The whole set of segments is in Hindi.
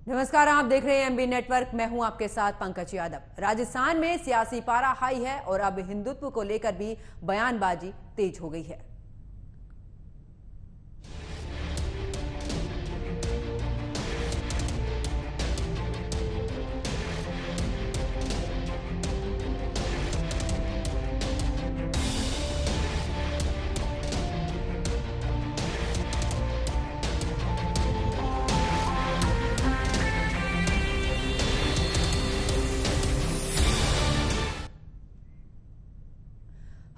नमस्कार, आप देख रहे हैं एमबी नेटवर्क। मैं हूं आपके साथ पंकज यादव। राजस्थान में सियासी पारा हाई है और अब हिंदुत्व को लेकर भी बयानबाजी तेज हो गई है।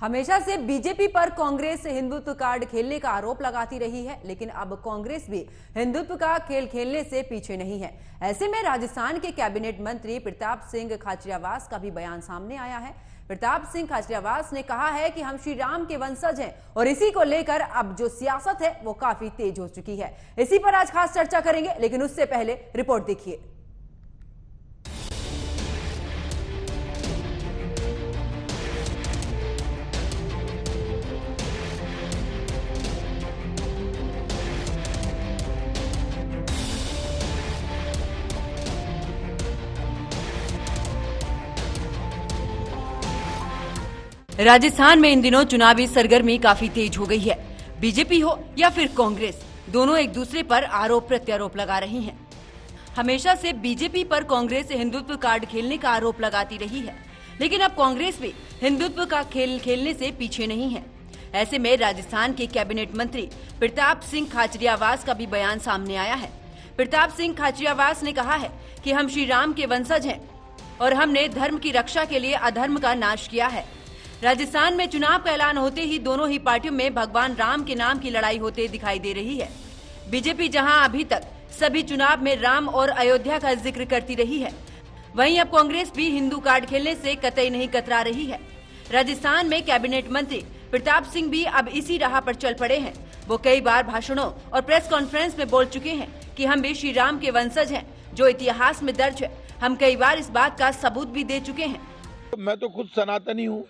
हमेशा से बीजेपी पर कांग्रेस हिंदुत्व कार्ड खेलने का आरोप लगाती रही है, लेकिन अब कांग्रेस भी हिंदुत्व का खेल खेलने से पीछे नहीं है। ऐसे में राजस्थान के कैबिनेट मंत्री प्रताप सिंह खाचरियावास का भी बयान सामने आया है। प्रताप सिंह खाचरियावास ने कहा है कि हम श्री राम के वंशज हैं और इसी को लेकर अब जो सियासत है वो काफी तेज हो चुकी है। इसी पर आज खास चर्चा करेंगे, लेकिन उससे पहले रिपोर्ट देखिए। राजस्थान में इन दिनों चुनावी सरगर्मी काफी तेज हो गई है। बीजेपी हो या फिर कांग्रेस, दोनों एक दूसरे पर आरोप प्रत्यारोप लगा रही हैं। हमेशा से बीजेपी पर कांग्रेस हिंदुत्व कार्ड खेलने का आरोप लगाती रही है, लेकिन अब कांग्रेस भी हिंदुत्व का खेल खेलने से पीछे नहीं है। ऐसे में राजस्थान के कैबिनेट मंत्री प्रताप सिंह खाचरियावास का भी बयान सामने आया है। प्रताप सिंह खाचरियावास ने कहा है कि हम श्री राम के वंशज हैं और हमने धर्म की रक्षा के लिए अधर्म का नाश किया है। राजस्थान में चुनाव का ऐलान होते ही दोनों ही पार्टियों में भगवान राम के नाम की लड़ाई होते दिखाई दे रही है। बीजेपी जहां अभी तक सभी चुनाव में राम और अयोध्या का जिक्र करती रही है, वहीं अब कांग्रेस भी हिंदू कार्ड खेलने से कतई नहीं कतरा रही है। राजस्थान में कैबिनेट मंत्री प्रताप सिंह भी अब इसी राह पर चल पड़े हैं। वो कई बार भाषणों और प्रेस कॉन्फ्रेंस में बोल चुके हैं कि हम भी श्री राम के वंशज हैं, जो इतिहास में दर्ज है। हम कई बार इस बात का सबूत भी दे चुके हैं। मैं तो खुद सनातनी हूँ,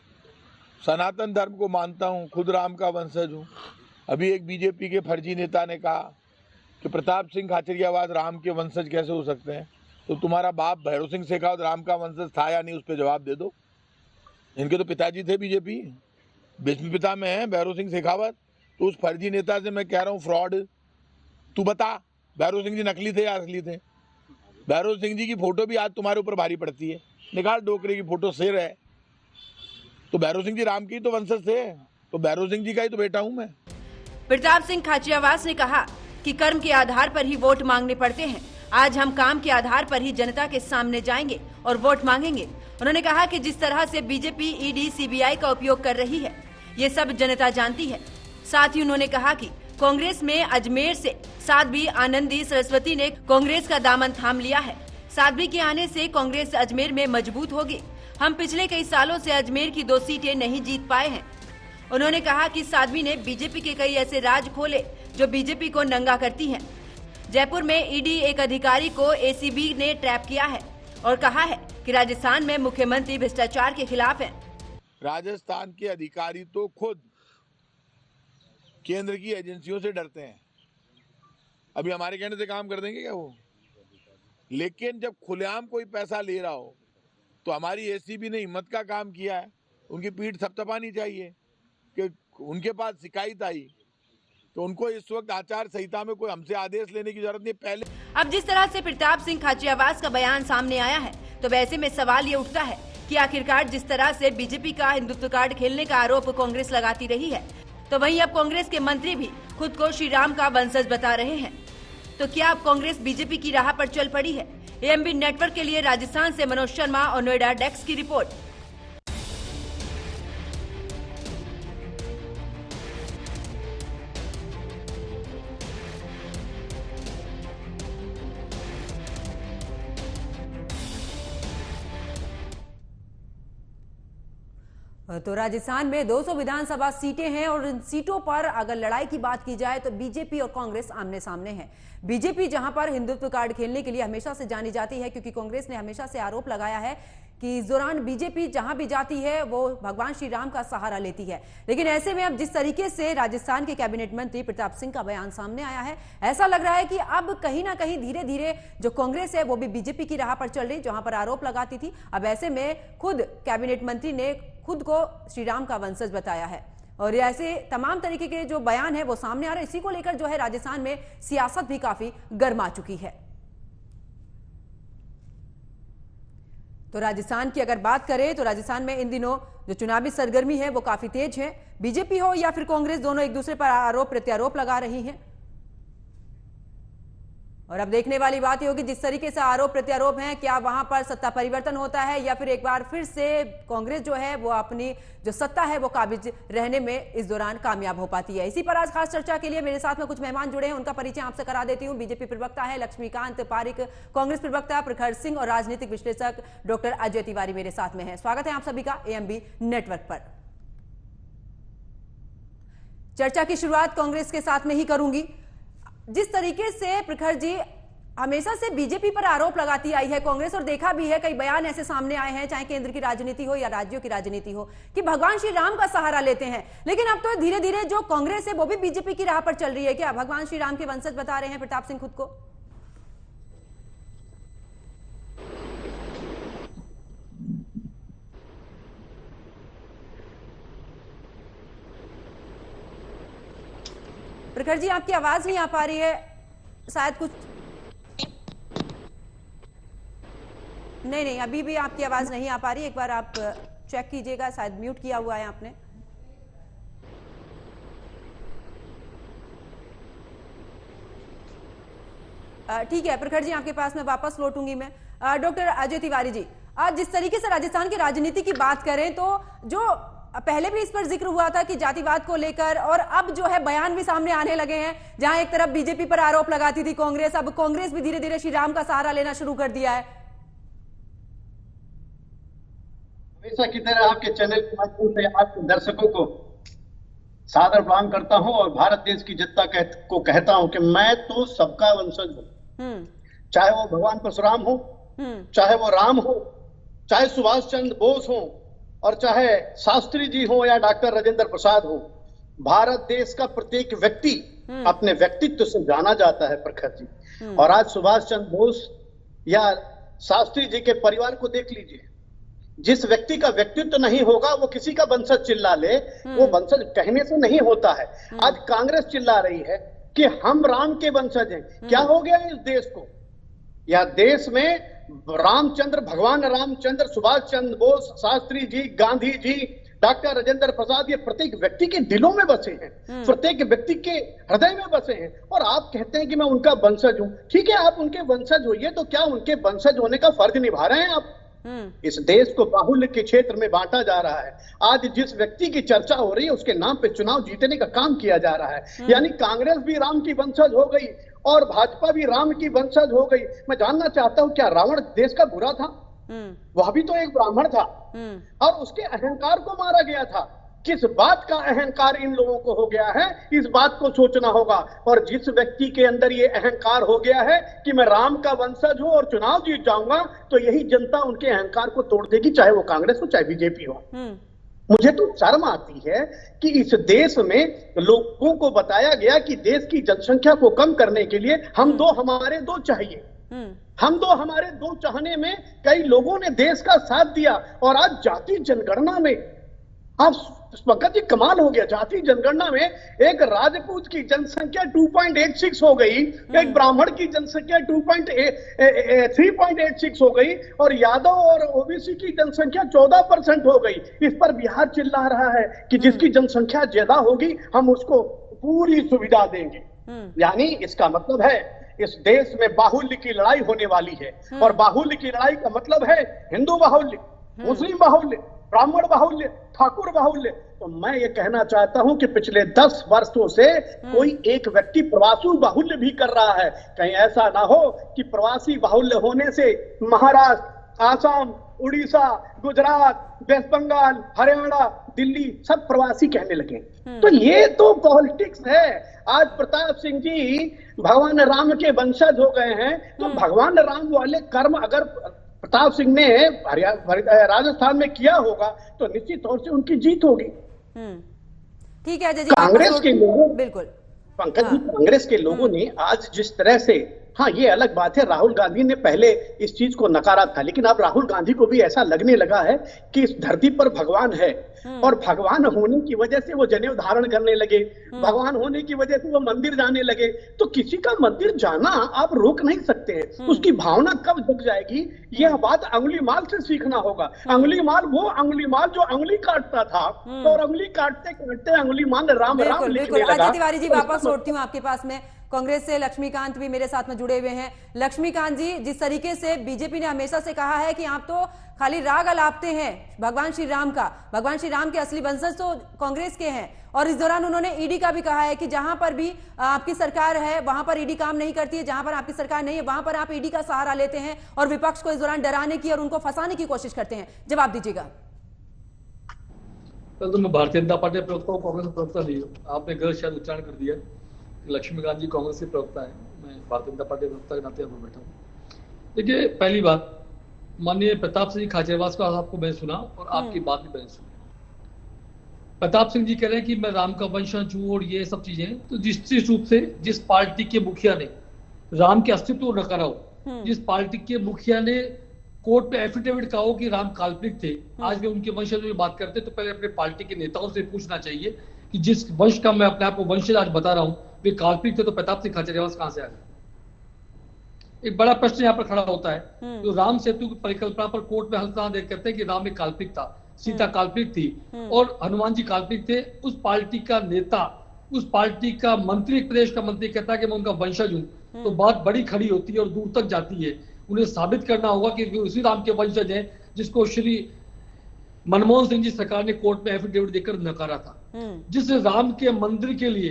सनातन धर्म को मानता हूँ, खुद राम का वंशज हूँ। अभी एक बीजेपी के फर्जी नेता ने कहा कि प्रताप सिंह खाचरियावास राम के वंशज कैसे हो सकते हैं। तो तुम्हारा बाप भैरव सिंह शेखावत राम का वंशज था या नहीं, उस पर जवाब दे दो। इनके तो पिताजी थे बीजेपी, भीष्म पिता में है भैरव सिंह शेखावत। तो उस फर्जी नेता से मैं कह रहा हूँ फ्रॉड, तू बता भैरव सिंह जी नकली थे या असली थे। भैरव सिंह जी की फोटो भी आज तुम्हारे ऊपर भारी पड़ती है। निकाल डोकरे की फोटो, सिर है तो भैरव सिंह जी राम के ही तो वंशज थे, तो भैरव सिंह जी का ही तो बेटा हूं मैं। प्रताप सिंह खाचरियावास ने कहा कि कर्म के आधार पर ही वोट मांगने पड़ते हैं। आज हम काम के आधार पर ही जनता के सामने जाएंगे और वोट मांगेंगे। उन्होंने कहा कि जिस तरह से बीजेपी ईडी सीबीआई का उपयोग कर रही है, ये सब जनता जानती है। साथ ही उन्होंने कहा कि कांग्रेस में अजमेर से साध्वी आनंदी सरस्वती ने कांग्रेस का दामन थाम लिया है। साध्वी के आने से कांग्रेस अजमेर में मजबूत होगी। हम पिछले कई सालों से अजमेर की 2 सीटें नहीं जीत पाए हैं। उन्होंने कहा कि साध्वी ने बीजेपी के कई ऐसे राज खोले जो बीजेपी को नंगा करती हैं। जयपुर में ईडी एक अधिकारी को एसीबी ने ट्रैप किया है और कहा है कि राजस्थान में मुख्यमंत्री भ्रष्टाचार के खिलाफ हैं। राजस्थान के अधिकारी तो खुद केंद्र की एजेंसियों से डरते हैं। अभी हमारे कहने से काम कर देंगे क्या वो? लेकिन जब खुलेआम कोई पैसा ले रहा हो तो हमारी एसीबी ने हिम्मत का काम किया है। उनकी पीठ थपथपानी चाहिए कि उनके पास शिकायत आई तो उनको इस वक्त आचार संहिता में कोई हमसे आदेश लेने की जरूरत नहीं। पहले अब जिस तरह से प्रताप सिंह खाचरियावास का बयान सामने आया है, तो वैसे में सवाल ये उठता है कि आखिरकार जिस तरह से बीजेपी का हिंदुत्व कार्ड खेलने का आरोप कांग्रेस लगाती रही है, तो वहीं अब कांग्रेस के मंत्री भी खुद को श्री राम का वंशज बता रहे हैं। तो क्या अब कांग्रेस बीजेपी की राह पर चल पड़ी है? एमबी नेटवर्क के लिए राजस्थान से मनोज शर्मा और नोएडा डेस्क की रिपोर्ट। तो राजस्थान में 200 विधानसभा सीटें हैं और इन सीटों पर अगर लड़ाई की बात की जाए तो बीजेपी और कांग्रेस आमने सामने है। बीजेपी जहां पर हिंदुत्व कार्ड खेलने के लिए हमेशा से जानी जाती है, क्योंकि कांग्रेस ने हमेशा से आरोप लगाया है कि इस दौरान बीजेपी जहां भी जाती है वो भगवान श्री राम का सहारा लेती है। लेकिन ऐसे में अब जिस तरीके से राजस्थान के कैबिनेट मंत्री प्रताप सिंह का बयान सामने आया है, ऐसा लग रहा है कि अब कहीं ना कहीं धीरे धीरे जो कांग्रेस है वो भी बीजेपी की राह पर चल रही, जहां पर आरोप लगाती थी। अब ऐसे में खुद कैबिनेट मंत्री ने खुद को श्री राम का वंशज बताया है और ऐसे तमाम तरीके के जो बयान है वो सामने आ रहे हैं। इसी को लेकर जो है राजस्थान में सियासत भी काफी गर्मा चुकी है। तो राजस्थान की अगर बात करें तो राजस्थान में इन दिनों जो चुनावी सरगर्मी है वो काफी तेज है। बीजेपी हो या फिर कांग्रेस, दोनों एक दूसरे पर आरोप प्रत्यारोप लगा रही हैं। और अब देखने वाली बात ये होगी जिस तरीके से आरोप प्रत्यारोप हैं, क्या वहां पर सत्ता परिवर्तन होता है या फिर एक बार फिर से कांग्रेस जो है वो अपनी जो सत्ता है वो काबिज रहने में इस दौरान कामयाब हो पाती है। इसी पर आज खास चर्चा के लिए मेरे साथ में कुछ मेहमान जुड़े हैं, उनका परिचय आपसे करा देती हूँ। बीजेपी प्रवक्ता है लक्ष्मीकांत पारिक, कांग्रेस प्रवक्ता प्रखर सिंह और राजनीतिक विश्लेषक डॉक्टर अजय तिवारी मेरे साथ में है। स्वागत है आप सभी का एएमबी नेटवर्क पर। चर्चा की शुरुआत कांग्रेस के साथ में ही करूंगी। जिस तरीके से प्रखर जी हमेशा से बीजेपी पर आरोप लगाती आई है कांग्रेस, और देखा भी है कई बयान ऐसे सामने आए हैं, चाहे केंद्र की राजनीति हो या राज्यों की राजनीति हो, कि भगवान श्री राम का सहारा लेते हैं। लेकिन अब तो धीरे धीरे जो कांग्रेस है वो भी बीजेपी की राह पर चल रही है। क्या भगवान श्री राम के वंशज बता रहे हैं प्रताप सिंह खुद को? प्रखर जी आपकी आवाज नहीं आ पा रही है, शायद कुछ नहीं, अभी भी आपकी आवाज नहीं आ पा रही। एक बार आप चेक कीजिएगा, शायद म्यूट किया हुआ है आपने। ठीक है प्रखर जी, आपके पास में वापस लौटूंगी मैं। डॉक्टर अजय तिवारी जी, आज जिस तरीके से राजस्थान की राजनीति की बात करें तो जो पहले भी इस पर जिक्र हुआ था कि जातिवाद को लेकर, और अब जो है बयान भी सामने आने लगे हैं, जहां एक तरफ बीजेपी पर आरोप लगाती थी कांग्रेस, अब कांग्रेस भी धीरे धीरे श्री राम का सहारा लेना शुरू कर दिया है। हमेशा की तरह आपके चैनल के माध्यम से आपके दर्शकों को सादर प्रणाम करता हूं और भारत देश की जनता को कहता हूं कि मैं तो सबका वंशज हूं। चाहे वो भगवान परशुराम हो, चाहे वो राम हो, चाहे सुभाष चंद्र बोस हो, और चाहे शास्त्री जी हो या डॉक्टर राजेंद्र प्रसाद हो। भारत देश का प्रत्येक व्यक्ति अपने व्यक्तित्व से जाना जाता है प्रखर जी। और आज सुभाष चंद्र बोस या शास्त्री जी के परिवार को देख लीजिए, जिस व्यक्ति का व्यक्तित्व नहीं होगा वो किसी का वंशज चिल्ला ले, वो वंशज कहने से नहीं होता है। आज कांग्रेस चिल्ला रही है कि हम राम के वंशज हैं। क्या हो गया इस देश को? या देश में रामचंद्र, भगवान रामचंद्र, सुभाष चंद्र बोस, शास्त्री जी, गांधी जी, डॉक्टर राजेंद्र प्रसाद, ये प्रत्येक व्यक्ति के दिलों में बसे हैं, प्रत्येक व्यक्ति के हृदय में बसे हैं। और आप कहते हैं कि मैं उनका वंशज हूं। ठीक है, आप उनके वंशज होइए, तो क्या उनके वंशज होने का फर्ज निभा रहे हैं आप? इस देश को बाहुल्य के क्षेत्र में बांटा जा रहा है। आज जिस व्यक्ति की चर्चा हो रही है उसके नाम पे चुनाव जीतने का काम किया जा रहा है। यानी कांग्रेस भी राम की वंशज हो गई और भाजपा भी राम की वंशज हो गई। मैं जानना चाहता हूं, क्या रावण देश का बुरा था? वह भी तो एक ब्राह्मण था और उसके अहंकार को मारा गया था। किस बात का अहंकार इन लोगों को हो गया है, इस बात को सोचना होगा। और जिस व्यक्ति के अंदर ये अहंकार हो गया है कि मैं राम का वंशज हूं और चुनाव जीत जाऊंगा, तो यही जनता उनके अहंकार को तोड़ देगी, चाहे वो कांग्रेस हो चाहे बीजेपी हो। मुझे तो शर्म आती है कि इस देश में लोगों को बताया गया कि देश की जनसंख्या को कम करने के लिए हम दो हमारे दो चाहिए। हम दो हमारे दो चाहने में कई लोगों ने देश का साथ दिया। और आज जाति जनगणना में आप पंकज जी, कमाल हो गया। जाति जनगणना में एक राजपूत की जनसंख्या 2.86 हो गई, एक ब्राह्मण की जनसंख्या 3.86 हो गई, और यादव और ओबीसी की जनसंख्या 14% हो गई। इस पर बिहार चिल्ला रहा है कि जिसकी जनसंख्या ज्यादा होगी हम उसको पूरी सुविधा देंगे। यानी इसका मतलब है इस देश में बाहुल्य की लड़ाई होने वाली है। और बाहुल्य की लड़ाई का मतलब है हिंदू बाहुल्य, मुस्लिम बाहुल्य, ब्राह्मण बाहुल्य, ठाकुर बाहुल्य। तो मैं ये कहना चाहता हूं कि पिछले 10 वर्षों से कोई एक व्यक्ति प्रवासी बाहुल्य भी कर रहा है। कहीं ऐसा ना हो कि प्रवासी बाहुल्य होने से महाराष्ट्र, आसाम, उड़ीसा, गुजरात, वेस्ट बंगाल, हरियाणा, दिल्ली सब प्रवासी कहने लगे। तो ये तो पॉलिटिक्स है। आज प्रताप सिंह जी भगवान राम के वंशज हो गए हैं, तो भगवान राम वाले कर्म अगर प्रताप सिंह ने राजस्थान में किया होगा तो निश्चित तौर से उनकी जीत होगी। ठीक है अजय जी, कांग्रेस के लोगों, बिल्कुल पंकज जी, कांग्रेस के लोगों ने आज जिस तरह से, हाँ ये अलग बात है, राहुल गांधी ने पहले इस चीज को नकारा था, लेकिन अब राहुल गांधी को भी ऐसा लगने लगा है कि इस धरती पर भगवान है और भगवान होने की वजह से वो जनेऊ धारण करने लगे, भगवान होने की वजह से वो मंदिर जाने लगे। तो किसी का मंदिर जाना आप रोक नहीं सकते हैं, उसकी भावना कब जग जाएगी, यह बात अंगुलीमाल से सीखना होगा। अंगुलीमाल वो अंगुलीमाल जो अंगुली काटता था और अंगुली काटते काटते अंगुलीमाल राम राम लिखने लगा। अजय तिवारी जी वापस लौटती हूँ आपके पास में। कांग्रेस से लक्ष्मीकांत भी मेरे साथ में जुड़े हुए हैं। लक्ष्मीकांत जी, जिस तरीके से बीजेपी ने हमेशा से कहा है कि आप तो खाली राग अलापते हैं भगवान श्री राम का, भगवान श्री राम के असली वंशज तो कांग्रेस के हैं, और इस दौरान उन्होंने ईडी का भी कहा है कि जहां पर भी आपकी सरकार है वहां पर ईडी काम नहीं करती है, जहां पर आपकी सरकार नहीं है वहां पर आप ईडी का सहारा लेते हैं और विपक्ष को इस दौरान डराने की और उनको फंसाने की कोशिश करते हैं। जवाब दीजिएगा। कल तो मैं भारतीय जनता पार्टी प्रवक्ता हूँ, कांग्रेस प्रवक्ता नहीं हूँ। आपने गलत शायद उच्चारण कर दिया। लक्ष्मीकांत जी कांग्रेस के प्रवक्ता है, मैं भारतीय जनता पार्टी प्रवक्ता के नाते यहाँ पर बैठा हूँ। देखिए, पहली बात, माननीय प्रताप सिंह खाचरियावास का आपको मैंने सुना और आपकी बात भी मैंने सुनी। प्रताप सिंह जी कह रहे हैं कि मैं राम का वंशज हूँ और ये सब चीजें, तो निश्चित रूप से जिस पार्टी के मुखिया ने राम के अस्तित्व को नकारा हो, जिस पार्टी के मुखिया ने कोर्ट में एफिडेविट कहा हो कि राम काल्पनिक थे, आज भी उनके वंशज में बात करते, तो पहले अपने पार्टी के नेताओं से पूछना चाहिए कि जिस वंश का मैं अपने आप को वंशज आज बता रहा हूं वे काल्पनिक थे, तो प्रताप सिंह खाचरियावास कहां से आ गए। एक बड़ा प्रश्न यहाँ पर खड़ा होता है। तो राम सेतु की परिकल्पना पर कोर्ट में हल्का देख करते हैं कि राम एक काल्पनिक था, सीता काल्पनिक थी और हनुमान जी काल्पनिक थे। उस पार्टी का नेता, उस पार्टी का मंत्री, प्रदेश का मंत्री कहता है कि मैं उनका वंशज हूं, तो बात बड़ी खड़ी होती है और दूर तक जाती है। उन्हें साबित करना होगा कि उसी राम के वंशज हैं जिसको श्री मनमोहन सिंह जी सरकार ने कोर्ट में एफिडेविट देकर नकारा था। जिस राम के मंदिर के लिए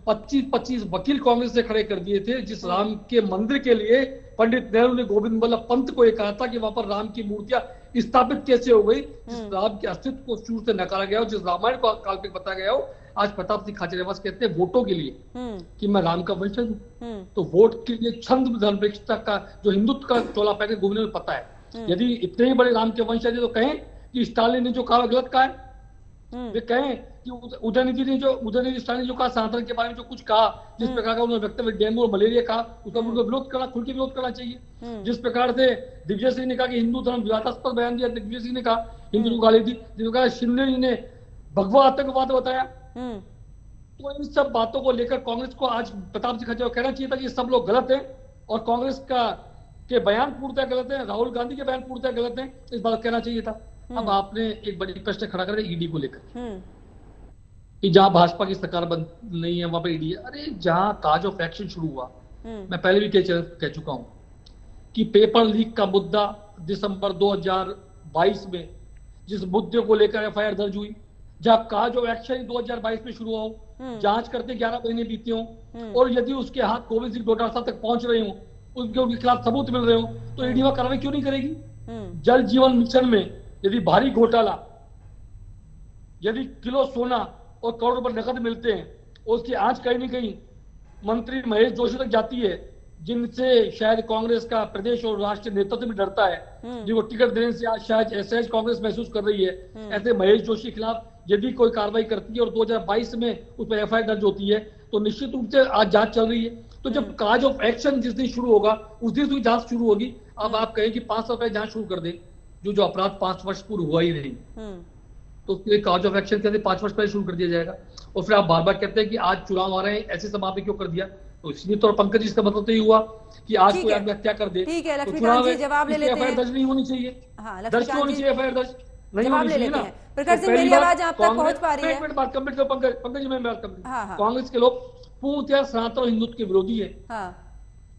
25 वकील कांग्रेस से खड़े कर दिए थे, जिस राम के मंदिर के लिए पंडित नेहरू ने गोविंद वल्लभ पंत को यह कहा था कि वहां पर राम की मूर्तियां स्थापित कैसे हो गई, जिस राम के अस्तित्व को शुरू से नकारा गया हो, जिस रामायण को काल्पनिक बताया गया हो, आज प्रताप सिंह खाचरियावास कहते हैं वोटों के लिए कि मैं राम का वंशज हूं। तो वोट के लिए छंद धर्मनिरपेक्षता का जो हिंदुत्व का चोला पहने गोविंद को पता है। यदि इतने ही बड़े राम के वंशज है तो कहें कि स्टालिन ने जो कहा गलत कहा है, वे कहें कि उदयनिधि स्टालिन ने जो कहा सनातन के बारे में जो कुछ कहा, जिस प्रकार का उन्होंने वक्तव्य डेंगू और मलेरिया कहा, उसका उनको विरोध करना, खुल के विरोध करना चाहिए। जिस प्रकार से दिग्विजय सिंह ने कहा कि हिंदू धर्म विवादास्पद बयान दिया, दिग्विजय सिंह ने कहा हिंदू को गाली दी, जिस प्रकार शिंदे जी ने भगवा आतंकवाद बताया। तो इन सब बातों को लेकर कांग्रेस को आज प्रताप सिंह खाचरियावास कहना चाहिए था कि सब लोग गलत हैं और कांग्रेस के बयान पूर्णतः गलत है, राहुल गांधी के बयान पूर्णतः गलत है, इस बात कहना चाहिए था। अब आपने एक बड़ी प्रश्न खड़ा कर ईडी को लेकर कि जहां भाजपा की सरकार बंद नहीं है वहां पर ईडी है। अरे जहां काज ऑफ एक्शन शुरू हुआ, मैं पहले भी कह चुका हूं कि पेपर लीक का मुद्दा दिसंबर 2022 में जिस मुद्दे को लेकर एफआईआर दर्ज हुई, जहां काज ऑफ एक्शन 2022 में शुरू हो, जांच करते 11 महीने बीते हों और यदि उसके हाथ गोविंद सिंह डोटासरा तक पहुंच रहे हो, उनके खिलाफ सबूत मिल रहे हो, तो ईडी वहां कार्रवाई क्यों नहीं करेगी। जल जीवन मिशन में यदि भारी घोटाला, यदि किलो सोना और करोड़ रुपए नकद मिलते हैं, उसकी आज कहीं ना कहीं मंत्री महेश जोशी तक जाती है, जिनसे शायद कांग्रेस का प्रदेश और राष्ट्रीय नेतृत्व भी डरता है, जिनको टिकट देने से आज शायद असहज कांग्रेस महसूस कर रही है। ऐसे महेश जोशी के खिलाफ यदि कोई कार्रवाई करती है और 2022 में उस पर एफआईआर दर्ज होती है, तो निश्चित रूप से आज जांच चल रही है। तो जब काज ऑफ एक्शन जिस दिन शुरू होगा उस दिन जांच शुरू होगी। अब आप कहें कि 5 साल पहले जांच शुरू कर दे, जो अपराध 5 वर्ष पूर्व हुआ ही नहीं, तो काज ऑफ एक्शन कहते 5 वर्ष पहले शुरू कर दिया जाएगा। और फिर आप बार बार कहते हैं कि आज चुनाव आ रहे हैं, ऐसे समाप्त क्यों कर दिया। तो इसलिए तो पंकज जी, इसका मतलब तो ये हुआ कि आज कोई आदमी हत्या कर दे, ठीक है, तो लक्ष्मीकांत जी जवाब ले लेते हैं। एफआईआर दर्ज नहीं होनी चाहिए, दर्ज क्यों होनी चाहिए एफआईआर दर्ज नहीं होनी चाहिए ना। प्रखर सिंह, मेरी आवाज आप तक पहुंच पा रही है? पंकज जी, मैं बात कंप्लीट। कांग्रेस के लोग पूर्णतः सनातन और हिंदुत्व के विरोधी है।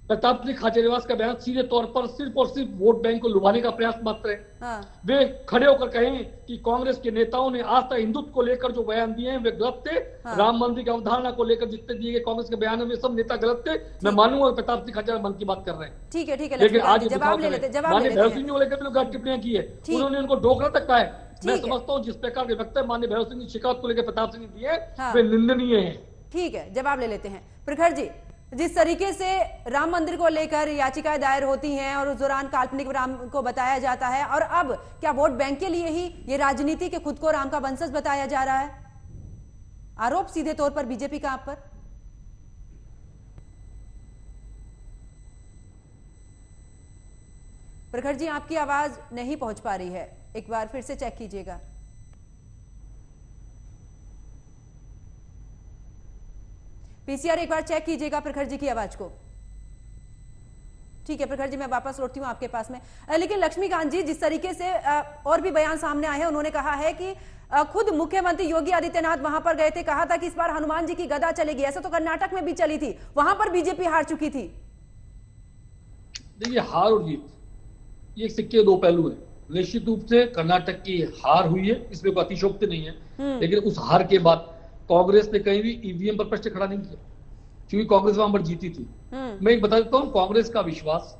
प्रताप सिंह खाचरियावास का बयान सीधे तौर पर सिर्फ और सिर्फ वोट बैंक को लुभाने का प्रयास मात्र है। वे खड़े होकर कहें कि कांग्रेस के नेताओं ने आज तक हिंदुत्व को लेकर जो बयान दिए हैं वे गलत थे। राम मंदिर की अवधारणा को लेकर जितने दिए गए कांग्रेस के बयान में सब नेता गलत थे। मैं मानूंगा प्रताप सिंह खाचरियावास मन की बात कर रहे हैं, ठीक है, लेकिन आज जवाब ले लेते हैं। माननीय भैरव सिंह को लेकर भी लोग टिप्पणियां की है, उन्होंने उनको डोकरा तक कहा है। मैं समझता हूँ जिस प्रकार के वक्तव्य माननीय भैरव सिंह की शिकायत को लेकर प्रताप सिंह ने दिए वे निंदनीय है। ठीक है, जवाब ले लेते हैं। प्रखर जी, जिस तरीके से राम मंदिर को लेकर याचिकाएं दायर होती हैं और उस दौरान काल्पनिक राम को बताया जाता है, और अब क्या वोट बैंक के लिए ही ये राजनीति के खुद को राम का वंशज बताया जा रहा है? आरोप सीधे तौर पर बीजेपी का आप पर। प्रखर जी, आपकी आवाज नहीं पहुंच पा रही है, एक बार फिर से चेक कीजिएगा। पीसीआर एक बार चेक कीजिएगा प्रखर जी की आवाज को। ठीक है प्रखर जी, मैं वापस लौटती हूं आपके पास में। लेकिन लक्ष्मीकांत जी, जिस तरीके से और भी बयान सामने आए हैं, उन्होंने कहा है कि खुद मुख्यमंत्री योगी आदित्यनाथ वहां पर गए थे, कहा था कि इस बार हनुमान जी की गदा चलेगी। ऐसा तो कर्नाटक में भी चली थी, वहां पर बीजेपी हार चुकी थी। देखिए, हार और जीत ये एक सिक्के के दो पहलू है। निश्चित रूप से कर्नाटक की हार हुई है, इसमें कोई अतिशयोक्ति नहीं है, लेकिन उस हार के बाद कांग्रेस ने कहीं भी ईवीएम पर प्रश्न खड़ा नहीं किया, क्योंकि कांग्रेस वहां पर जीती थी। मैं एक बता देता हूँ, कांग्रेस का विश्वास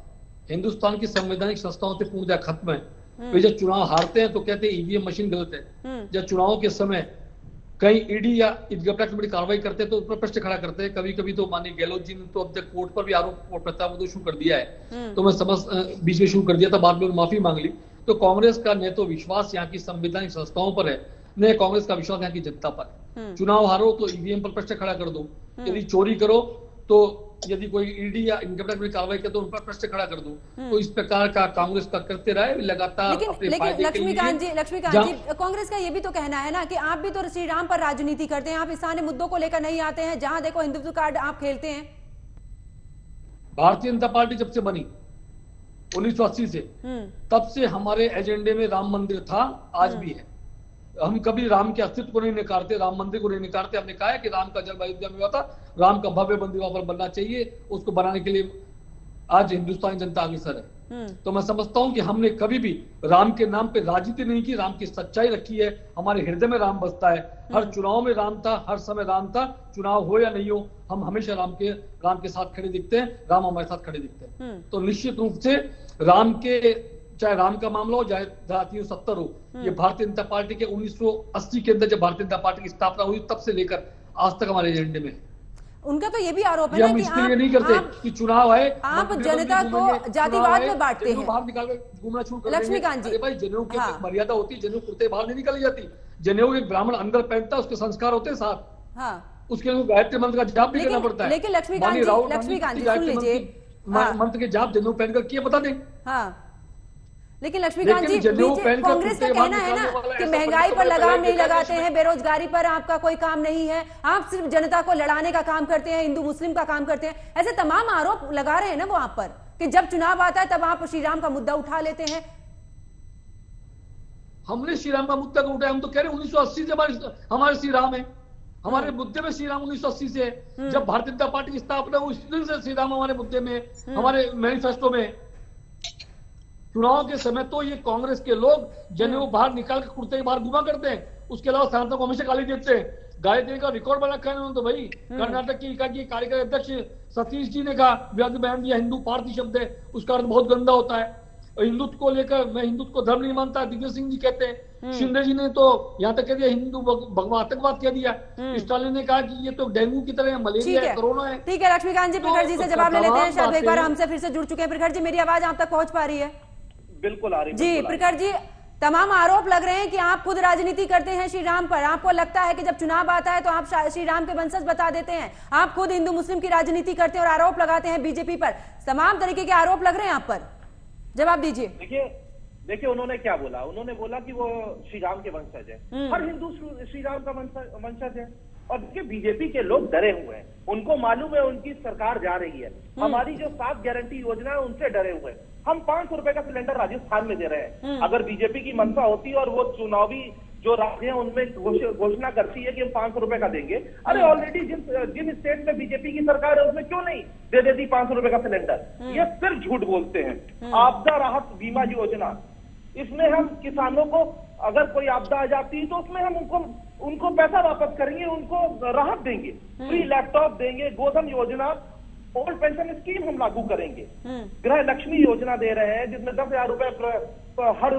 हिंदुस्तान की संवैधानिक संस्थाओं से पूर्णतः खत्म है। वे जब चुनाव हारते हैं तो कहते हैं ईवीएम मशीन गलत है। जब चुनाव के समय कहीं ईडी या ईडीएफ बड़ी कार्रवाई करते हैं तो उस पर प्रश्न खड़ा करते हैं। कभी कभी तो माननीय गहलोत जी ने तो अब तक कोर्ट पर भी आरोप प्रत्यारोप तो शुरू कर दिया है, तो मैं समझ बीच में शुरू कर दिया था, बाद में माफी मांग ली। तो कांग्रेस का न तो विश्वास यहाँ की संवैधानिक संस्थाओं पर है, न कांग्रेस का विश्वास यहाँ की जनता पर है। चुनाव हारो तो ईवीएम पर प्रश्न खड़ा कर दो, यदि चोरी करो तो यदि कोई ईडी या इनकम टैक्स में कार्रवाई करे तो उन पर प्रश्न खड़ा कर दो। तो इस प्रकार का कांग्रेस का करते रहे लगातार। लेकिन लक्ष्मीकांत जी, कांग्रेस का ये भी तो कहना है ना कि आप भी तो श्री राम पर राजनीति करते हैं, आप स्थानीय मुद्दों को लेकर नहीं आते हैं, जहां देखो हिंदुत्व कार्ड आप खेलते हैं। भारतीय जनता पार्टी जब से बनी 1980 से, तब से हमारे एजेंडे में राम मंदिर था, आज भी है। हम कभी राम के अस्तित्व को नहीं नकारते, राम मंदिर को नहीं नकारते। हमने कहा है कि राम का जन्म अयोध्या में हुआ था, राम का भव्य मंदिर वहां पर बनना चाहिए, उसको बनाने के लिए आज हिंदुस्तानी जनता अग्रसर है। तो मैं समझता हूं कि हमने कभी भी राम के नाम पे राजनीति नहीं की, राम की सच्चाई रखी है। हमारे हृदय में राम बसता है, हर चुनाव में राम था, हर समय राम था, चुनाव हो या नहीं हो, हम हमेशा राम के साथ खड़े दिखते हैं, राम हमारे साथ खड़े दिखते हैं। तो निश्चित रूप से राम के, चाहे राम का मामला हो, चाहे 370 हो, ये भारतीय जनता पार्टी के 1980 के अंदर जब भारतीय जनता पार्टी की स्थापना हुई तब से लेकर आज तक हमारे एजेंडे में है। उनका तो ये भी आरोप है ना कि आप नहीं करते कि चुनाव है, आप जनता को जातिवाद में बांटते हैं, बाहर निकाल घूमना शुरू कर देंगे। लक्ष्मीकांत जी, अरे भाई, जनेऊ की मर्यादा होती है, जनेऊ कुर्ते बाहर नहीं निकाली जाती। जनेऊ एक ब्राह्मण अंदर पहनता है, उसके संस्कार होते हैं साथ, उसके लिए गायत्री मंत्र का जाप भी करना पड़ता है। लेकिन लक्ष्मीकांत जी सुन लीजिए, मंत्र के जाप जनेऊ पहनकर किए, बता दें। लेकिन लक्ष्मीकांत जी, कांग्रेस का कहना है ना कि महंगाई पर लगाम नहीं लगाते हैं, बेरोजगारी पर आपका कोई काम नहीं है, आप सिर्फ जनता को लड़ाने का काम करते हैं, हिंदू मुस्लिम का काम करते हैं। ऐसे तमाम आरोप लगा रहे हैं ना वो आप पर कि जब चुनाव आता है तब आप श्री राम का मुद्दा उठा लेते हैं। हमने श्री राम का मुद्दा को उठाया, हम तो कह रहे हैं 1980 से हमारे श्री राम है, हमारे मुद्दे में श्री राम 1980 से है। जब भारतीय जनता पार्टी की स्थापना हुई उस दिन से श्री राम हमारे मुद्दे में, हमारे मैनिफेस्टो में। चुनाव के समय तो ये कांग्रेस के लोग जनेऊ बाहर निकाल के कुर्ते के बाहर घुमा करते हैं, उसके अलावा सनातन को हमेशा गाली देते हैं। गाली देने का रिकॉर्ड बना रखा है तो भाई, कर्नाटक की इकाई के कार्यकारी अध्यक्ष सतीश जी ने कहा, बयान दिया, हिंदू पारसी शब्द है, उसका अर्थ बहुत गंदा होता है। हिंदुत्व को लेकर, मैं हिंदुत्व को धर्म नहीं मानता, दिग्विजय सिंह जी कहते हैं। शिंदे जी ने तो यहाँ तक कह दिया हिंदू भगवा आतंकवाद कह दिया। स्टालिन ने कहा कि ये तो डेंगू की तरह मलेरिया है, कोरोना है। ठीक है लक्ष्मीकांत जी, प्रखर जी से जवाब ले लेते हैं, शायद एक बार हमसे फिर से जुड़ चुके हैं। प्रखर जी, मेरी आवाज आप तक पहुंच पा रही है? बिल्कुल आ रही है जी। प्रखर जी, तमाम आरोप लग रहे हैं कि आप खुद राजनीति करते हैं श्री राम पर, आपको लगता है कि जब चुनाव आता है तो आप श्री राम के वंशज बता देते हैं, आप खुद हिंदू मुस्लिम की राजनीति करते हैं और आरोप लगाते हैं बीजेपी पर। तमाम तरीके के आरोप लग रहे हैं आप पर, जवाब दीजिए। देखिए उन्होंने क्या बोला, उन्होंने बोला कि वो श्री राम के वंशज है, हर हिंदू श्री राम का वंशज है। और देखिए बीजेपी के लोग डरे हुए हैं, उनको मालूम है उनकी सरकार जा रही है, हमारी जो 7 गारंटी योजना है उनसे डरे हुए हैं। हम 500 रुपए का सिलेंडर राजस्थान में दे रहे हैं। अगर बीजेपी की मंशा होती और वो चुनावी जो राज्य है उनमें घोषणा करती है कि हम 500 रुपए का देंगे, अरे ऑलरेडी जिन स्टेट में बीजेपी की सरकार है उसमें क्यों नहीं दे देती 500 रुपए का सिलेंडर। ये सिर्फ झूठ बोलते हैं। आपदा राहत बीमा योजना, इसमें हम किसानों को अगर कोई आपदा आ जाती है तो उसमें हम उनको पैसा वापस करेंगे, उनको राहत देंगे, फ्री लैपटॉप देंगे, गोधन योजना, ओल्ड पेंशन स्कीम हम लागू करेंगे, गृह लक्ष्मी योजना दे रहे हैं जिसमें 10,000 रुपए हर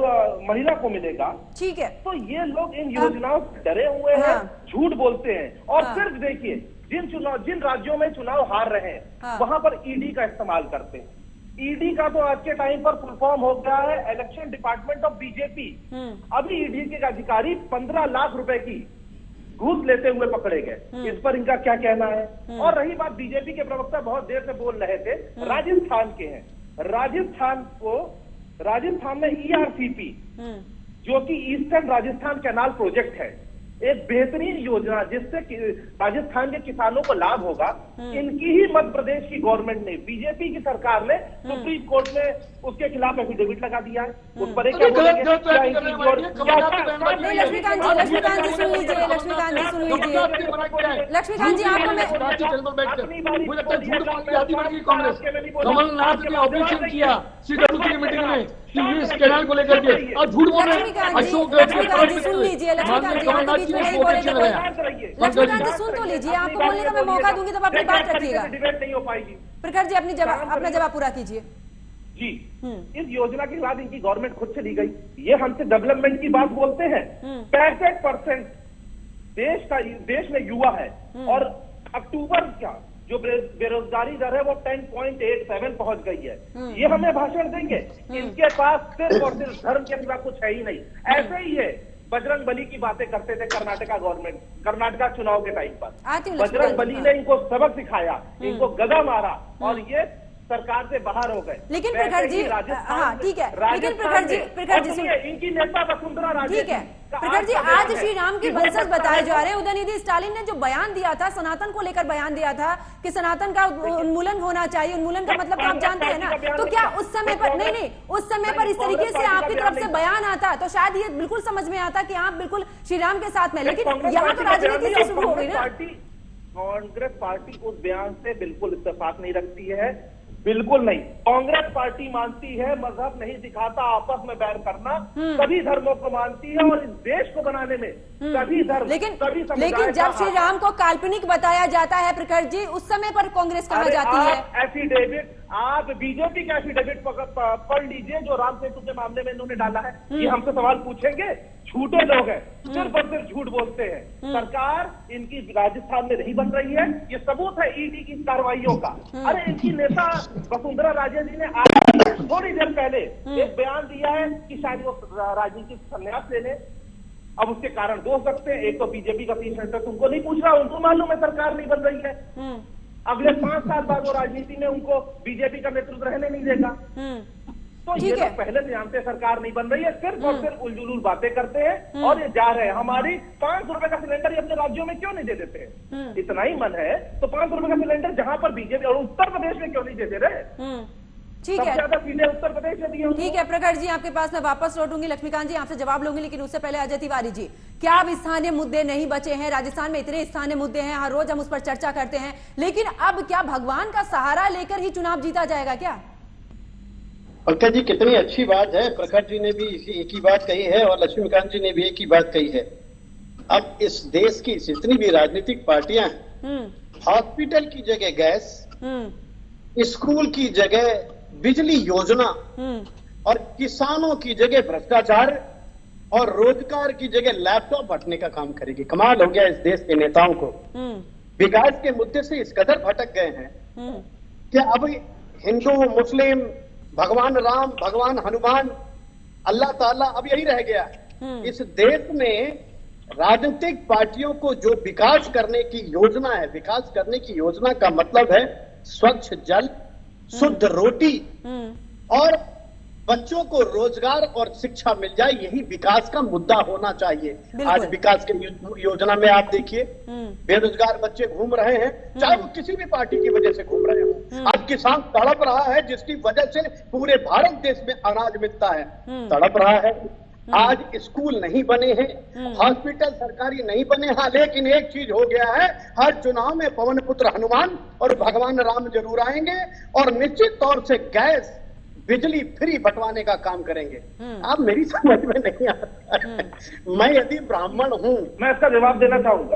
महिला को मिलेगा। ठीक है, तो ये लोग इन योजनाओं से डरे हुए हैं, झूठ बोलते हैं। और सिर्फ देखिए जिन राज्यों में चुनाव हार रहे हैं वहां पर ईडी का इस्तेमाल करते हैं। ईडी का तो आज के टाइम पर फुल फॉर्म हो गया है इलेक्शन डिपार्टमेंट ऑफ बीजेपी। अभी ईडी के अधिकारी 15 लाख रुपए की घूस लेते हुए पकड़े गए। इस पर इनका क्या कहना है? और रही बात, बीजेपी के प्रवक्ता बहुत देर से बोल रहे थे, राजस्थान के हैं। राजस्थान में ERCP जो कि ईस्टर्न राजस्थान कैनाल प्रोजेक्ट है, एक बेहतरीन योजना जिससे राजस्थान के किसानों को लाभ होगा। इनकी ही मध्य प्रदेश की गवर्नमेंट ने, बीजेपी की सरकार ने सुप्रीम कोर्ट में उसके खिलाफ एफिडेविट लगा दिया है। उस पर क्या बोलेंगे? लक्ष्मीकांत जी सुन लीजिए, लक्ष्मीकांत जी सुन लीजिए, लक्ष्मीकांत जी आपको मैं कमलनाथ ने ऑपरेशन किया CWT की मीटिंग में कि इस कैनाल को लेकर के, और झूठ बोल रहे हैं। अशोक लक्ष्मीकांत जी सुन लीजिए, लक्ष्मीकांत जी आपके बीच में नहीं बोलेंगे। लक्ष्मीकांत जी सुन तो लीजिए, आपको बोलने का मैं मौका दूंगी तब अपनी बात रखिएगा। डिबेट नहीं हो पाएगी। प्रखर जी अपना जवाब पूरा कीजिए। जी, इस योजना के बाद इनकी गवर्नमेंट खुद चली गई। ये हमसे डेवलपमेंट की बात बोलते हैं। 65% देश में युवा है और अक्टूबर का जो बेरोजगारी दर है वो 10.87 पहुंच गई है। ये हमें भाषण देंगे? इनके पास सिर्फ और सिर्फ धर्म के सिवा कुछ है ही नहीं। ऐसे ही है, बजरंग बली की बातें करते थे कर्नाटका चुनाव के टाइम पर। बजरंग बली ने इनको सबक सिखाया, इनको गदा मारा और ये सरकार से बाहर हो गए। लेकिन प्रखर जी, हाँ ठीक है, लेकिन प्रखर जी सुनिए, इनकी नेता वसुंधरा राजे, ठीक है प्रखर जी, आज श्री राम के वंशज बताए जा रहे हैं। उदयनिधि स्टालिन ने जो बयान दिया था, सनातन को लेकर बयान दिया था कि सनातन का उन्मूलन होना चाहिए। उन्मूलन का मतलब आप जानते हैं ना, तो क्या उस समय पर नहीं उस समय पर इस तरीके से आपकी तरफ से बयान आता तो शायद ये बिल्कुल समझ में आता कि आप बिल्कुल श्री राम के साथ में, लेकिन यहाँ तो राजनीति से शुरू हो गई ना। कांग्रेस पार्टी उस बयान से बिल्कुल इत्तेफाक नहीं रखती है, बिल्कुल नहीं। कांग्रेस पार्टी मानती है मजहब नहीं दिखाता आपस में बैर करना, सभी धर्मों को मानती है और इस देश को बनाने में सभी धर्म, लेकिन जब श्री राम को काल्पनिक बताया जाता है प्रखर जी, उस समय पर कांग्रेस कहा जाती है। एफिडेविट, आप बीजेपी का एफिडेविट पढ़ लीजिए जो राम सेतु के मामले में इन्होंने डाला है। ये हमसे सवाल पूछेंगे? झूठे लोग हैं, सिर्फ और सिर्फ झूठ बोलते हैं। सरकार इनकी राजस्थान में नहीं बन रही है, ये सबूत है ईडी की कार्रवाइयों का। अरे इनकी नेता वसुंधरा राजे जी ने आज थोड़ी देर पहले एक बयान दिया है कि शायद वो राजनीतिक संन्यास ले लें। अब उसके कारण दो सकते हैं, एक तो बीजेपी का पीस सेंटर तुमको नहीं पूछ रहा, उनको मालूम है सरकार नहीं बन रही है। अगले 5 साल बाद वो राजनीति में उनको बीजेपी का नेतृत्व रहने नहीं देगा। तो ये लोग पहले से जानते सरकार नहीं बन रही है, सिर्फ और सिर्फ उलझुल बातें करते हैं और ये जा रहे हैं। हमारी 500 रुपए का सिलेंडर ये अपने राज्यों में क्यों नहीं दे देते? इतना ही मन है तो 500 रुपए का सिलेंडर जहां पर बीजेपी और उत्तर प्रदेश में क्यों नहीं देते रहे? ठीक है, ज्यादा सीधे उत्तर प्रदेश में दिए। ठीक है प्रखर जी, आपके पास मैं वापस लौटूंगी। लक्ष्मीकांत जी आपसे जवाब लूंगी, लेकिन उससे पहले अजय तिवारी जी, क्या अब स्थानीय मुद्दे नहीं बचे हैं? राजस्थान में इतने स्थानीय मुद्दे हैं, हर रोज हम उस पर चर्चा करते हैं, लेकिन अब क्या भगवान का सहारा लेकर ही चुनाव जीता जाएगा क्या? पंकज जी, कितनी अच्छी बात है। प्रखर जी ने भी एक ही बात कही है और लक्ष्मीकांत जी ने भी एक ही बात कही है। अब इस देश की जितनी भी राजनीतिक पार्टियां हैं, हॉस्पिटल की जगह गैस, स्कूल की जगह बिजली योजना और किसानों की जगह भ्रष्टाचार और रोजगार की जगह लैपटॉप बांटने का काम करेगी। कमाल हो गया इस देश के नेताओं को। विकास के मुद्दे से इस कदर भटक गए हैं कि अब हिंदू, मुस्लिम, भगवान राम, भगवान हनुमान, अल्लाह ताला अब यही रह गया। इस देश में राजनीतिक पार्टियों को जो विकास करने की योजना है, विकास करने की योजना का मतलब है स्वच्छ जल, शुद्ध रोटी और बच्चों को रोजगार और शिक्षा मिल जाए, यही विकास का मुद्दा होना चाहिए। आज विकास की योजना में आप देखिए बेरोजगार बच्चे घूम रहे हैं, चाहे वो किसी भी पार्टी की वजह से घूम रहे हो। आज किसान तड़प रहा है जिसकी वजह से पूरे भारत देश में अनाज मिलता है, तड़प रहा है। आज स्कूल नहीं बने हैं, हॉस्पिटल सरकारी नहीं बने हैं, लेकिन एक चीज हो गया है, हर चुनाव में पवन पुत्र हनुमान और भगवान राम जरूर आएंगे और निश्चित तौर से गैस, बिजली फ्री बंटवाने का काम करेंगे। आप मेरी समझ में नहीं आता। मैं यदि ब्राह्मण हूँ, मैं इसका जवाब देना चाहूंगा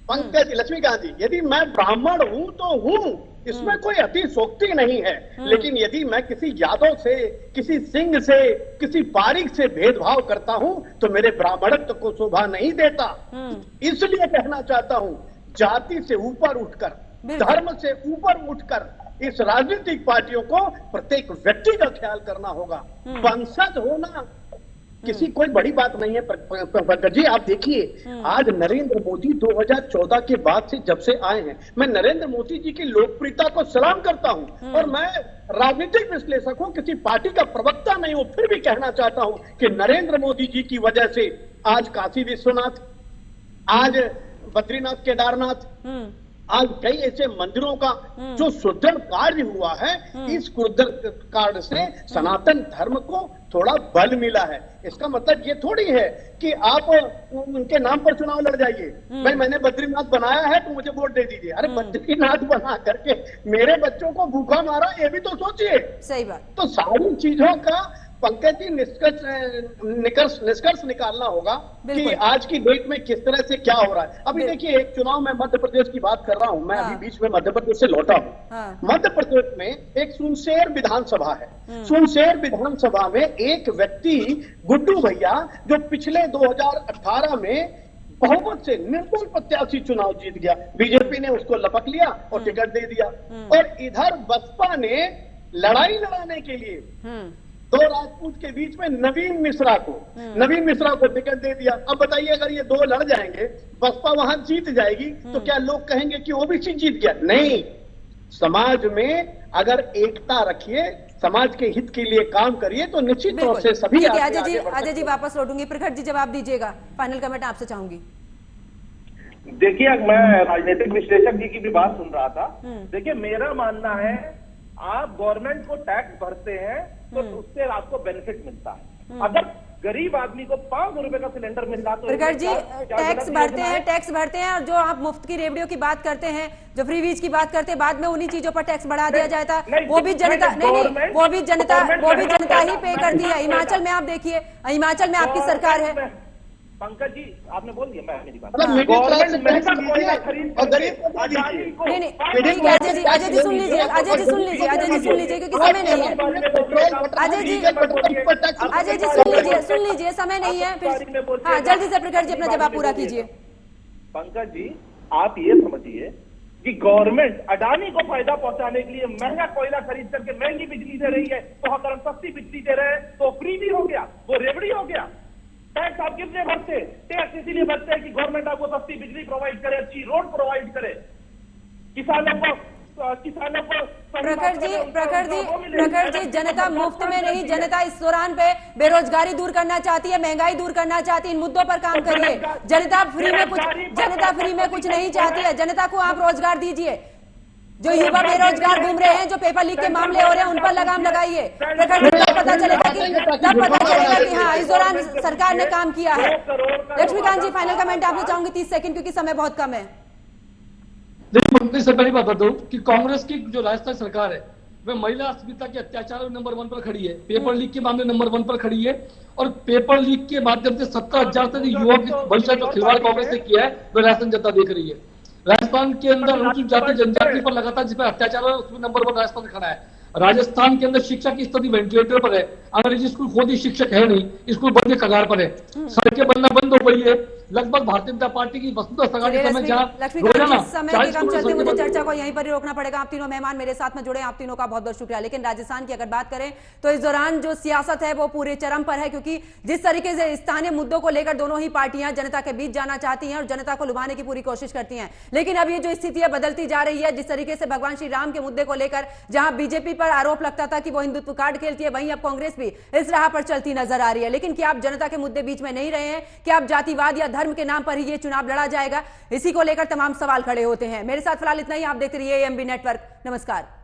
पंकज, लक्ष्मीकांत जी, यदि मैं ब्राह्मण हूँ तो हूँ, इसमें कोई अतिशोक्ति नहीं है। लेकिन यदि मैं किसी यादव से, किसी सिंह से, किसी पारिक से भेदभाव करता हूँ तो मेरे ब्राह्मणत्व को शोभा नहीं देता। इसलिए कहना चाहता हूँ, जाति से ऊपर उठकर, धर्म से ऊपर उठकर इस राजनीतिक पार्टियों को प्रत्येक व्यक्ति का ख्याल करना होगा। वंशज होना किसी कोई बड़ी बात नहीं है। पंकज जी, आप देखिए आज नरेंद्र मोदी 2014 के बाद से जब से आए हैं, मैं नरेंद्र मोदी जी की लोकप्रियता को सलाम करता हूं और मैं राजनीतिक विश्लेषक हूं, किसी पार्टी का प्रवक्ता नहीं हूं, फिर भी कहना चाहता हूं कि नरेंद्र मोदी जी की वजह से आज काशी विश्वनाथ, आज बद्रीनाथ केदारनाथ, आज कई ऐसे मंदिरों का जो सुदृढ़ कार्य हुआ है, इस सुदृढ़ कार्य से सनातन धर्म को थोड़ा बल मिला है। इसका मतलब ये थोड़ी है कि आप उनके नाम पर चुनाव लड़ जाइए, भाई मैंने बद्रीनाथ बनाया है तो मुझे वोट दे दीजिए। अरे बद्रीनाथ बना करके मेरे बच्चों को भूखा मारा, ये भी तो सोचिए। सही बात। तो सारी चीजों का पंकज जी निष्कर्ष निकालना होगा कि आज की डेट में किस तरह से क्या हो रहा है। अभी देखिए, एक चुनाव में मध्य प्रदेश की बात कर रहा हूं मैं, अभी बीच में मध्य प्रदेश से लौटा हूं। मध्य प्रदेश में एक सुनसेर विधानसभा है। सुनसेर विधानसभा में एक व्यक्ति गुड्डू भैया, जो पिछले 2018 में बहुमत से निर्दल प्रत्याशी चुनाव जीत गया, बीजेपी ने उसको लपक लिया और टिकट दे दिया। और इधर बसपा ने लड़ाई लड़ाने के लिए दो राजपूत के बीच में नवीन मिश्रा को टिकट दे दिया। अब बताइए, अगर ये दो लड़ जाएंगे, बसपा वहां जीत जाएगी, तो क्या लोग कहेंगे कि ओबीसी जीत गया? नहीं, समाज में अगर एकता रखिए, समाज के हित के लिए काम करिए, तो निश्चित तौर से सभी। अजय जी वापस लौटूंगी, प्रखर जी जवाब दीजिएगा, फाइनल कमेंट आपसे चाहूंगी। देखिए, मैं राजनीतिक विश्लेषक जी की भी बात सुन रहा था। देखिए, मेरा मानना है, आप गवर्नमेंट को टैक्स भरते हैं तो उससे आपको बेनिफिट मिलता है। अगर गरीब आदमी को 500 रुपए का सिलेंडर मिल रहा तो प्रखर जी, टैक्स भरते हैं और जो आप मुफ्त की रेवड़ियों की बात करते हैं, जो फ्री वीज की बात करते हैं, बाद में उन्हीं चीजों पर टैक्स बढ़ा दिया जाता है। वो भी जनता वो भी जनता ही पे करती है। हिमाचल में आप देखिए, हिमाचल में आपकी सरकार है। पंकज जी, आपने बोल दिया, मैं मेरी बात। अजय जी सुन लीजिए, क्योंकि समय नहीं है। अजय जी सुन लीजिए, समय नहीं है। फिर हाँ, जल्दी से प्रखर जी अपना जवाब पूरा कीजिए। पंकज जी, आप ये समझिए कि गवर्नमेंट अडानी को फायदा पहुंचाने के लिए महंगा कोयला खरीद करके महंगी बिजली दे रही है, तो अगर हम सस्ती बिजली दे रहे हैं तो फ्री भी हो गया, वो रेवड़ी हो गया। टैक्स आप कितने भरते? टैक्स इसीलिए भरते हैं कि गवर्नमेंट आपको सस्ती बिजली प्रोवाइड करे, अच्छी रोड प्रोवाइड करे, किसानों को प्रखर जी, जनता मुफ्त में नहीं, जनता इस दौरान पे बेरोजगारी दूर करना चाहती है, महंगाई दूर करना चाहती है। इन मुद्दों पर काम करिए। जनता फ्री में कुछ नहीं चाहती है। जनता को आप रोजगार दीजिए। जो युवा बेरोजगार घूम रहे हैं, जो पेपर लीक के मामले हो रहे हैं, उन पर लगाम लगाइए। प्रखर जी, तब पता चलेगा कि हाँ, इस दौरान सरकार ने काम किया है। लक्ष्मीकांत जी, फाइनल कमेंट आपसे चाहूंगी, 30 सेकंड, क्योंकि समय बहुत कम है। देखिए, मंत्री से पहली बात बता दूं कि कांग्रेस की जो राजस्थान सरकार है, वह महिला अस्मिता के अत्याचार नंबर 1 पर खड़ी है, पेपर लीक के मामले नंबर 1 पर खड़ी है, और पेपर लीक के माध्यम से 17,000 से युवा की भविष्य जो खिलवाड़ कांग्रेस ने किया है, वह राजस्थान जनता देख रही है। राजस्थान के अंदर अनुसूचित जाति जनजाति पर लगातार जिस पर अत्याचार है, उसमें नंबर 1 राजस्थान खड़ा है। राजस्थान के अंदर शिक्षा की स्थिति वेंटिलेटर पर है, अंग्रेजी स्कूल खुद ही शिक्षक है नहीं, स्कूल बंद के कगार पर है, सड़कें बनना बंद हो गई है। लगभग भारतीय जनता पार्टी की वसुंधरा समय समय कम चलते, मुझे चर्चा को यहीं पर ही रोकना पड़ेगा। आप तीनों मेहमान मेरे साथ में जुड़े, आप तीनों का बहुत बहुत शुक्रिया। लेकिन राजस्थान की अगर बात करें तो इस दौरान जो सियासत है वो पूरे चरम पर है, क्योंकि जिस तरीके से स्थानीय मुद्दों को लेकर दोनों ही पार्टियां जनता के बीच जाना चाहती हैं और जनता को लुभाने की पूरी कोशिश करती हैं। लेकिन अब ये जो स्थिति है बदलती जा रही है। जिस तरीके से भगवान श्री राम के मुद्दे को लेकर जहां बीजेपी पर आरोप लगता था कि वो हिंदुत्व कार्ड खेलती है, वहीं अब कांग्रेस भी इस राह पर चलती नजर आ रही है। लेकिन क्या आप जनता के मुद्दे बीच में नहीं रहे हैं? क्या आप जातिवाद या धर्म के नाम पर ही ये चुनाव लड़ा जाएगा? इसी को लेकर तमाम सवाल खड़े होते हैं। मेरे साथ फिलहाल इतना ही। आप देखते रहिए एएमबी नेटवर्क। नमस्कार।